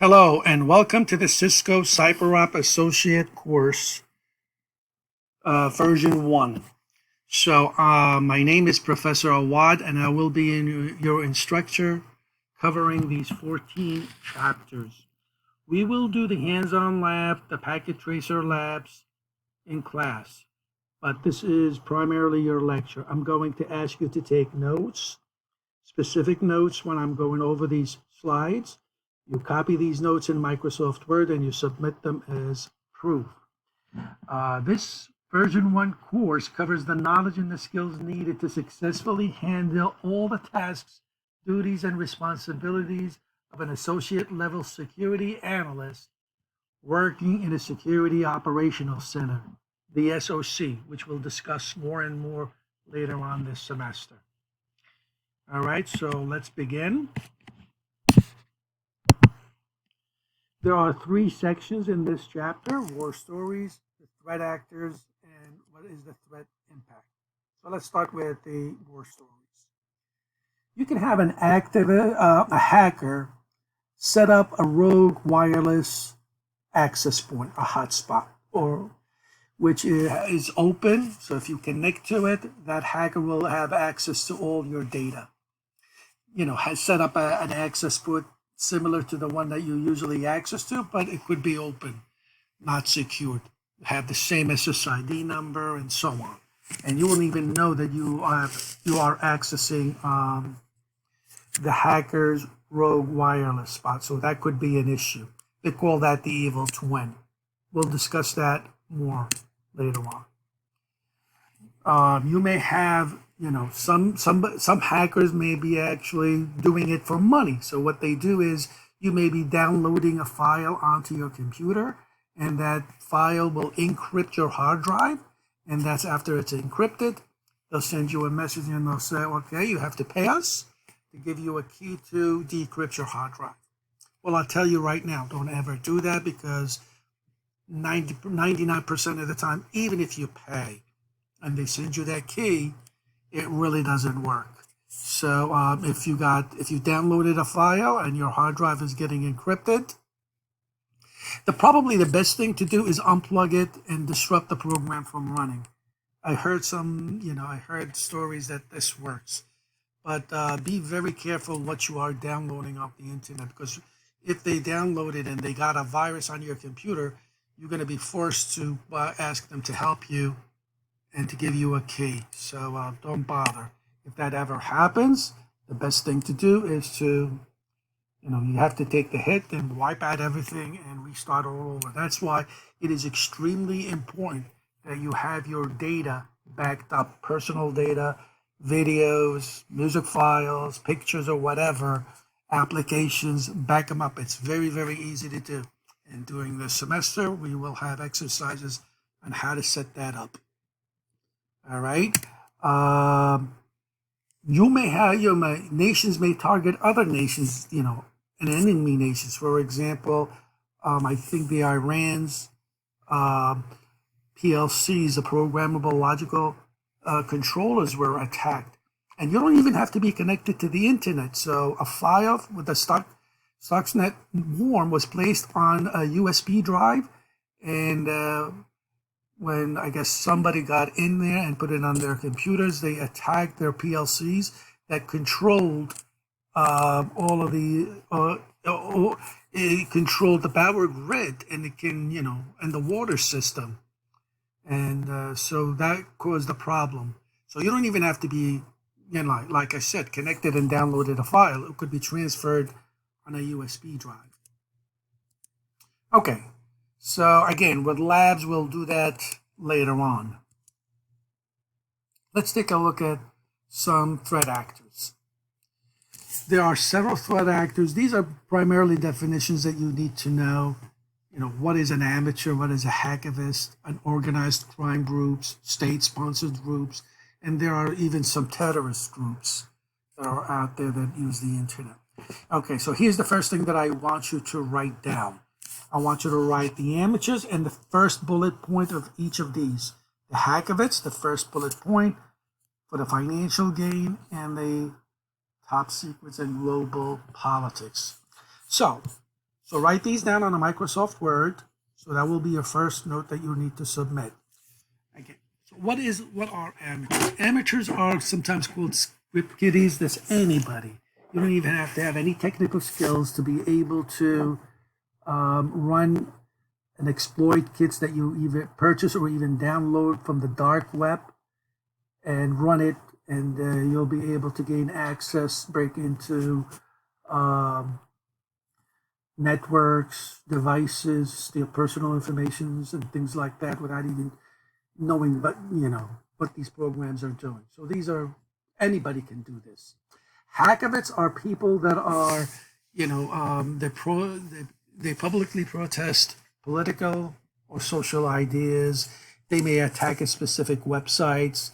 Hello and welcome to the Cisco CyberOps Associate course, version 1. My name is Professor Awad and I will be your instructor covering these 14 chapters. We will do the hands-on lab, the packet tracer labs in class, but this is primarily your lecture. I'm going to ask you to take notes, specific notes when I'm going over these slides. You copy these notes in Microsoft Word and you submit them as proof. This version 1 course covers the knowledge and the skills needed to successfully handle all the tasks, duties, and responsibilities of an associate level security analyst working in a security operational center, the SOC, which we'll discuss more and more later on this semester. All right, so let's begin. There are 3 sections in this chapter: war stories, the threat actors, and what is the threat impact. So let's start with the war stories. You can have an a hacker set up a rogue wireless access point, a hotspot, or which is open. So if you connect to it, that hacker will have access to all your data. Has set up an access point similar to the one that you usually access to, but it could be open, not secured, have the same SSID number and so on. And you won't even know that you are accessing the hacker's rogue wireless spot. So that could be an issue. They call that the evil twin. We'll discuss that more later on. You may have some hackers may be actually doing it for money. So what they do is you may be downloading a file onto your computer, and that file will encrypt your hard drive. And that's after it's encrypted, they'll send you a message and they'll say, okay, you have to pay us to give you a key to decrypt your hard drive. Well, I'll tell you right now, don't ever do that, because 99% of the time, even if you pay and they send you that key, it really doesn't work. So if you downloaded a file and your hard drive is getting encrypted, probably the best thing to do is unplug it and disrupt the program from running. I heard stories that this works, but be very careful what you are downloading off the internet, because if they download it and they got a virus on your computer, you're going to be forced to ask them to help you and to give you a key. So don't bother. If that ever happens, the best thing to do is to, you have to take the hit and wipe out everything and restart all over. That's why it is extremely important that you have your data backed up, personal data, videos, music files, pictures, or whatever, applications, back them up. It's very, very easy to do. And during the semester, we will have exercises on how to set that up. All right. Nations may target other nations, and enemy nations. For example, I think the Iran's PLCs, the programmable logical controllers, were attacked. And you don't even have to be connected to the internet. So a file with a Stuxnet worm was placed on a USB drive, and when I guess somebody got in there and put it on their computers, they attacked their PLCs that controlled all of the it controlled the power grid, and it can and the water system, and so that caused the problem. So you don't even have to be like I said, connected and downloaded a file. It could be transferred on a USB drive. Okay. So again, with labs, we'll do that later on. Let's take a look at some threat actors. There are several threat actors. These are primarily definitions that you need to know. What is an amateur, what is a hacktivist, an organized crime groups, state-sponsored groups, and there are even some terrorist groups that are out there that use the internet. Okay, so here's the first thing that I want you to write down. I want you to write the amateurs and the first bullet point of each of these. The hackivists, the first bullet point for the financial gain, and the top secrets and global politics. So So write these down on a Microsoft Word. So that will be your first note that you need to submit. Okay. So what are amateurs? Amateurs are sometimes called script kiddies. That's anybody. You don't even have to have any technical skills to be able to run and exploit kits that you either purchase or even download from the dark web and run it, and you'll be able to gain access, break into networks, devices, steal personal information and things like that without even knowing, but what these programs are doing. So these are anybody can do this. Hacktivists are people that are, they publicly protest political or social ideas. They may attack specific websites,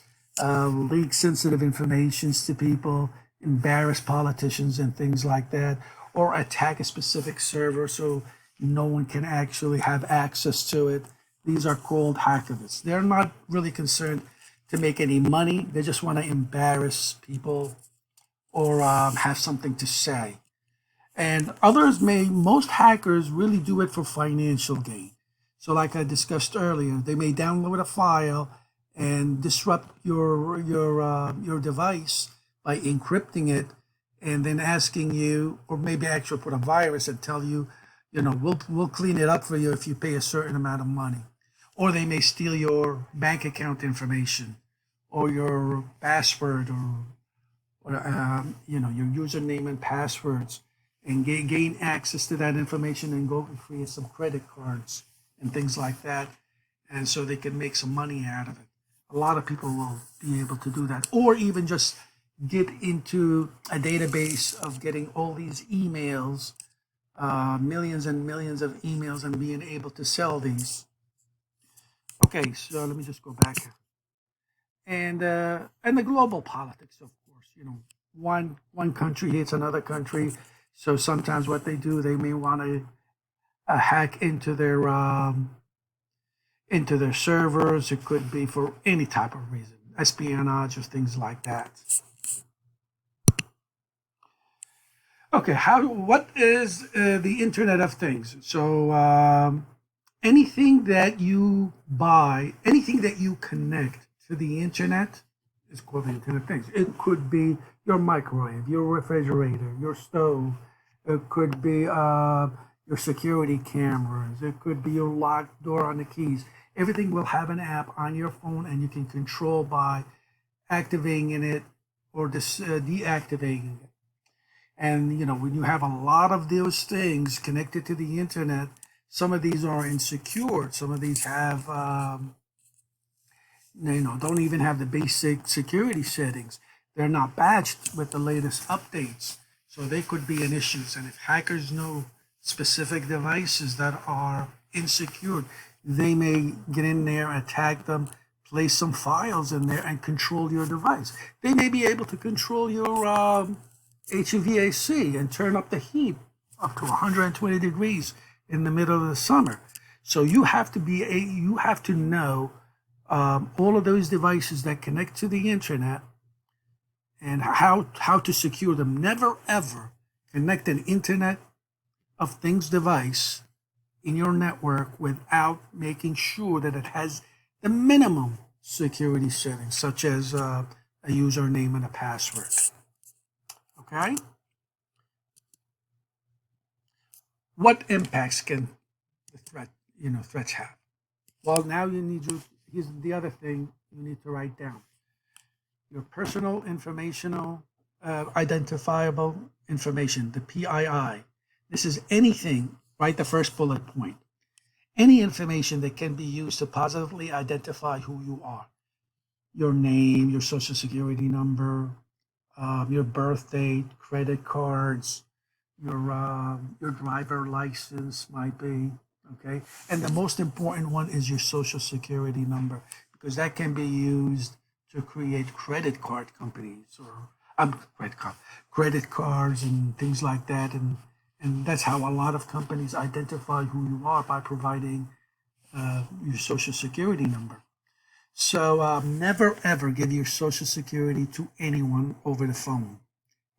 leak sensitive information to people, embarrass politicians and things like that, or attack a specific server so no one can actually have access to it. These are called hacktivists. They're not really concerned to make any money. They just want to embarrass people or have something to say. And most hackers really do it for financial gain. So like I discussed earlier, they may download a file and disrupt your device by encrypting it and then asking you, or maybe actually put a virus and tell you, we'll clean it up for you if you pay a certain amount of money. Or they may steal your bank account information or your password or your username and passwords, and gain access to that information and go and create some credit cards and things like that. And so they can make some money out of it. A lot of people will be able to do that, or even just get into a database of getting all these emails, millions and millions of emails, and being able to sell these. Okay, so let me just go back here. And the global politics, of course. One country hates another country, so sometimes what they do, they may want to hack into their servers. It could be for any type of reason, espionage or things like that. Okay, what is the Internet of Things? So anything that you buy, anything that you connect to the Internet is called the Internet of Things. It could be your microwave, your refrigerator, your stove. It could be your security cameras. It could be your locked door on the keys. Everything will have an app on your phone, and you can control by activating it or deactivating it. And when you have a lot of those things connected to the internet, some of these are insecure. Some of these have, don't even have the basic security settings. They're not patched with the latest updates. So they could be an issue. And if hackers know specific devices that are insecure, they may get in there, attack them, place some files in there, and control your device. They may be able to control your HVAC and turn up the heat up to 120 degrees in the middle of the summer. So you have to know all of those devices that connect to the internet and how to secure them. Never ever connect an Internet of Things device in your network without making sure that it has the minimum security settings, such as a username and a password. Okay? What impacts can the threats have? Well, now here's the other thing you need to write down. Your personal informational identifiable information, the PII. This is anything, write the first bullet point. Any information that can be used to positively identify who you are. Your name, your social security number, your birth date, credit cards, your driver license might be, okay? And the most important one is your social security number, because that can be used to create credit card companies or credit cards and things like that. And that's how a lot of companies identify who you are, by providing your social security number. So never ever give your social security to anyone over the phone.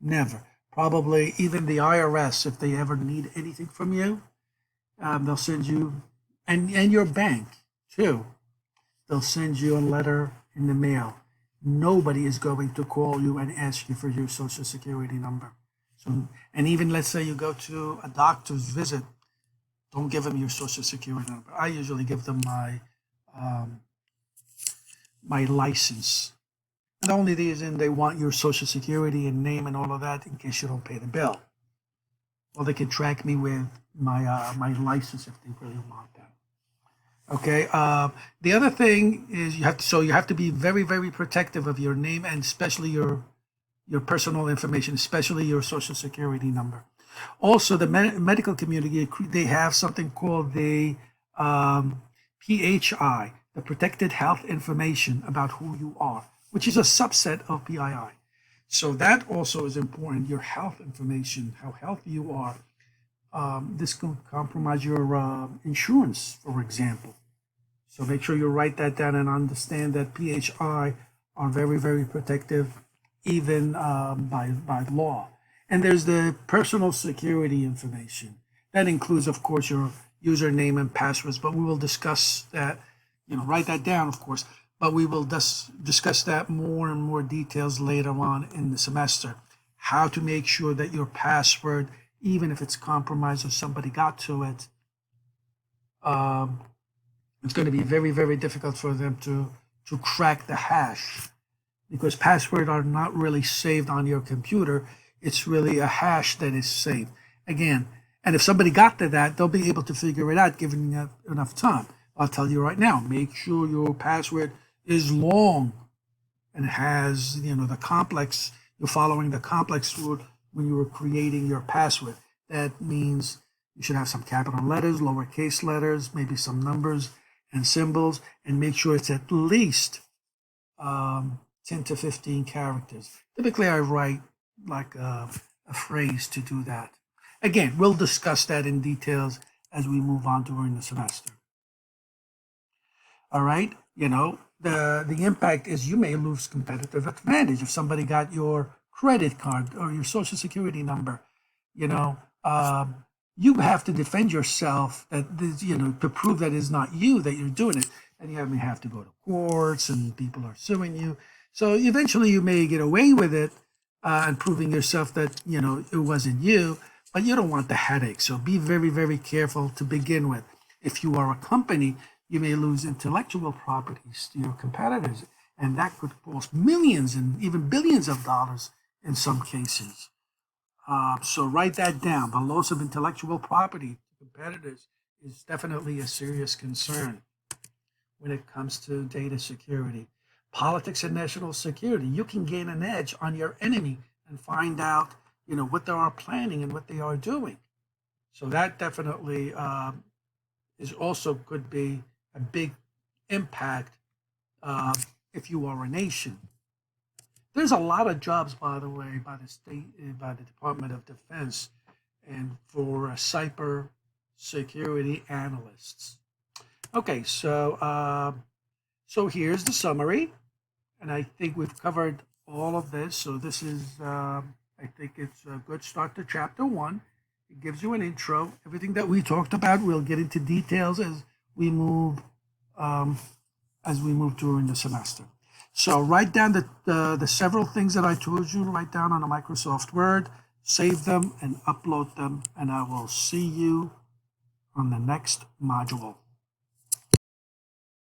Never. probably even the IRS, if they ever need anything from you, they'll send you, and your bank too, they'll send you a letter in the mail. Nobody is going to call you and ask you for your social security number. So, and even let's say you go to a doctor's visit, don't give them your social security number. I usually give them my license. And the only reason they want your social security and name and all of that in case you don't pay the bill. Well, they can track me with my license if they really want that. Okay. The other thing is you have to be very, very protective of your name and especially your personal information, especially your social security number. Also, the medical community, they have something called the PHI, the Protected Health Information about who you are, which is a subset of PII. So that also is important, your health information, how healthy you are. This can compromise your insurance, for example. So make sure you write that down and understand that PHI are very, very protective, even by law. And there's the personal security information. That includes, of course, your username and passwords, but we will discuss that, write that down, of course, but we will discuss that more and more details later on in the semester. How to make sure that your password, even if it's compromised or somebody got to it, it's going to be very, very difficult for them to crack the hash, because passwords are not really saved on your computer. It's really a hash that is saved. Again, and if somebody got to that, they'll be able to figure it out given enough time. I'll tell you right now, make sure your password is long and has, the complex, you're following the complex rule when you are creating your password. That means you should have some capital letters, lowercase letters, maybe some numbers and symbols, and make sure it's at least 10 to 15 characters. Typically, I write like a phrase to do that. Again, we'll discuss that in details as we move on during the semester. All right, the impact is you may lose competitive advantage if somebody got your credit card or your social security number. You have to defend yourself to prove that it's not you that you're doing it, and you may have to go to courts and people are suing you. So eventually you may get away with it and proving yourself that it wasn't you, but you don't want the headache. So be very, very careful to begin with. If you are a company, you may lose intellectual properties to your competitors, and that could cost millions and even billions of dollars in some cases. So write that down. The loss of intellectual property to competitors is definitely a serious concern when it comes to data security. Politics and national security, you can gain an edge on your enemy and find out, what they are planning and what they are doing. So that definitely is also could be a big impact if you are a nation. There's a lot of jobs, by the way, by the Department of Defense, and for cyber security analysts. Okay, so here's the summary, and I think we've covered all of this. So this is, I think it's a good start to chapter 1. It gives you an intro. Everything that we talked about, we'll get into details as we move during the semester. So write down the several things that I told you. Write down on a Microsoft Word, save them, and upload them. And I will see you on the next module.